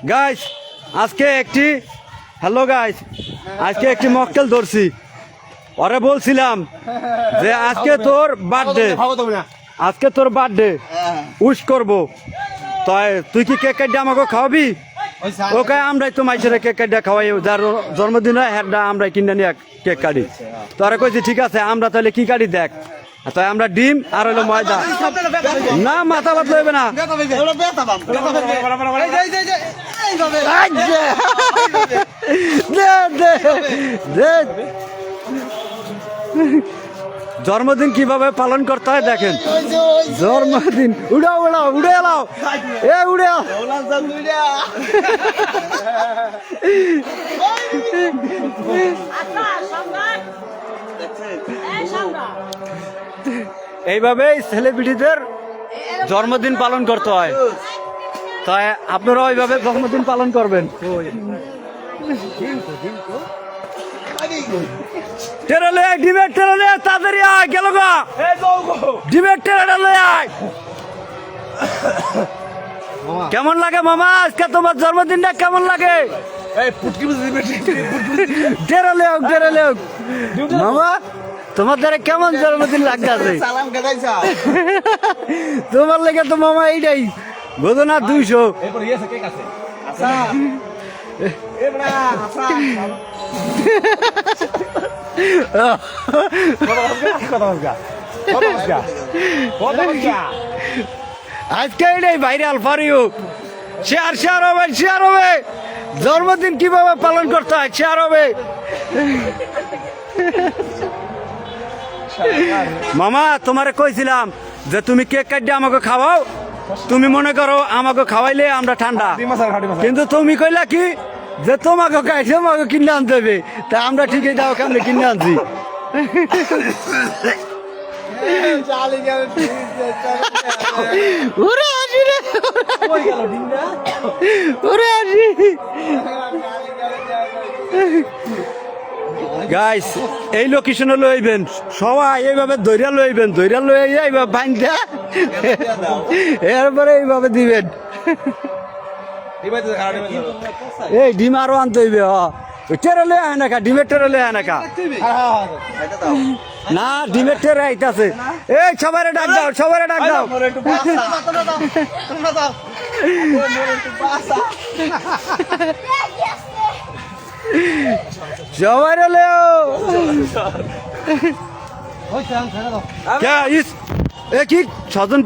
Guys আজকে একটি hello guys আজকে একটি মক্কেল ধরছি। ওরে বলছিলাম যে আজকে তোর বার্থডে, আজকে তোর বার্থডে উইশ করবো, তাই তুই কি কেক কাটিয়ে আমাকে খাওয়াবি? ওকে আমরাই তো মাইসের কেক কাটিয়ে খাওয়াই, যার জন্মদিন হয় হ্যাঁ আমরাই কিনে নিয়ে কেক কাটি। তোরা কইছি ঠিক আছে, আমরা তাহলে কি কাটি দেখ, তাই আমরা ডিম আর হইলো ময়দা। না মাথা বাদ লইবে না, জন্মদিন কিভাবে পালন করতে হয় দেখেন। জন্মদিন উড়াও উড়াও উড়ে এলাও, এ উড়ে এইভাবেই সেলিব্রিটিদের জন্মদিন পালন করতে হয়, তাই আপনারা ওইভাবে জন্মদিন পালন করবেন। ডিমের টেরে তাড়াতাড়ি আয়, গেল গা ডিমের টেরাটা লয়ে আয়। কেমন লাগে মামা আজকে তোমার জন্মদিনটা কেমন লাগে? মামা তোমার দ্বারা কেমন জন্মদিন লাগতেছে? তোমার লেগে তো মামা এইটাই বোঝো না 200। আজকে এটাই ভাইরাল ফর ইউ। শেয়ার হবে জন্মদিন কিভাবে পালন করতে হয়, শেয়ার হবে। মামা তোমারে কইছিলাম যে তুমি কেক কাটিয়ে আমাকে খাওয়াও, তুমি মনে করো আমাকে খাওয়াইলে আমরা ঠান্ডা, কিন্তু তুমি কইলা কি যে তোমাকে খাইছে আমাকে কিনে আনতে হবে, তা আমরা ঠিকই দাও কেমনে কিনে আনছি। গাইস এই লোকেশনে লইবেন সবাই, এইভাবে দৈরা লইবেন, দৈরা লই এইভাবে বাইন্ধা এরপরে এইভাবে দিবেন। এই ডিম আরো আনতে হইবে, টেরে লই আয় না, ডিমের টেরে লই আয় না, না ডিমের টেরে আইতাছে। এই সবাই ডাক দাও, সবাই ডাক দাও। সবাই কি স্বজন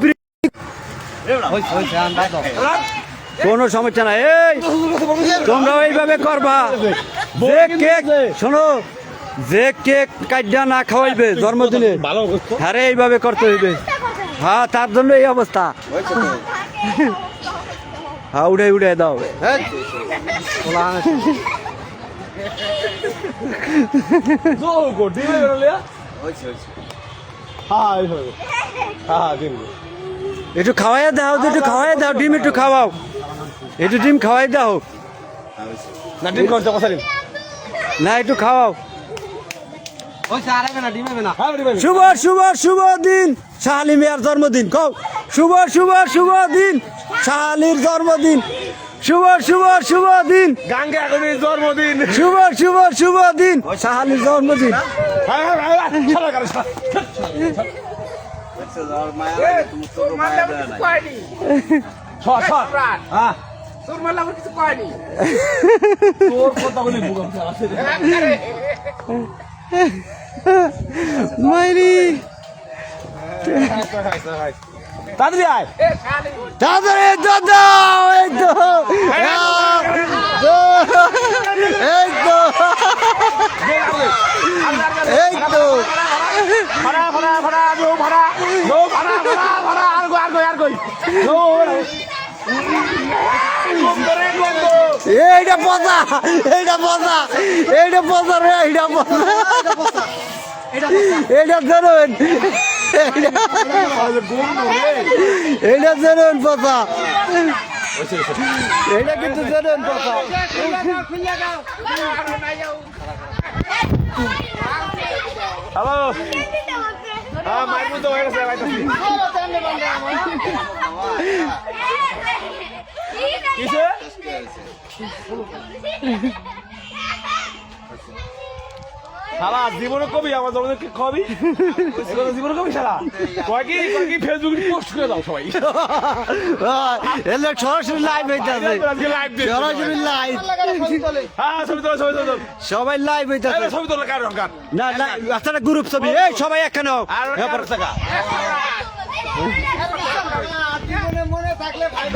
কোনো সমস্যা নাই, এই তোমরা এইভাবে করবা। যে কেক শোনো, যে কেক কাটিয়া না খাওয়াইবে জন্মদিনে হ্যাঁ এইভাবে করতে হইবে। হ্যাঁ তার জন্য এই অবস্থা। হ্যাঁ উড়ে দাও। একটু খাওয়াই দাও, একটু খাওয়াই দাও, ডিম একটু খাওয়াও, একটু ডিম খাওয়াই দাও না, একটু খাওয়াও। শুভ শুভ শুভ দিন শাহালি মিয়ার জন্মদিন, কও শুভ শুভ শুভ দিন শাহালির জন্মদিন, শুভ শুভ শুভ দিন গাঙ্গাগনির জন্মদিন, শুভ শুভ শুভ দিন শাহালির জন্মদিন। মাইরি তাড়াতাড়ি আয়, তাড়াতাড়ি দাও, এই তো এই তো এই তো এইটা পচা, এইটা পচা, এইটা পচা রে, এইটা পচা, এইটা ধরুন, এইটা ধরুন পচা, এইটা কিন্তু ধরুন পচা। হ্যালো মাইক তো হয়ে গেছে, কিসে শালা জীবনে কবি আমার তোমাদেরকে কবি জীবনে কবি শালা কয়েকি ফেসবুকে পোস্ট করে দাও সবাই এলে সরাসরি লাইভ হইতাছে সরাসরি লাইভ হ্যাঁ ছবি তোলো ছবি তোলো সবাই লাইভ হইতাছে ছবি তোলো কার রঙ না না আচ্ছা গ্রুপ ছবি এই সবাই একখানে হোক আর টাকা মনে থাকলে ভাই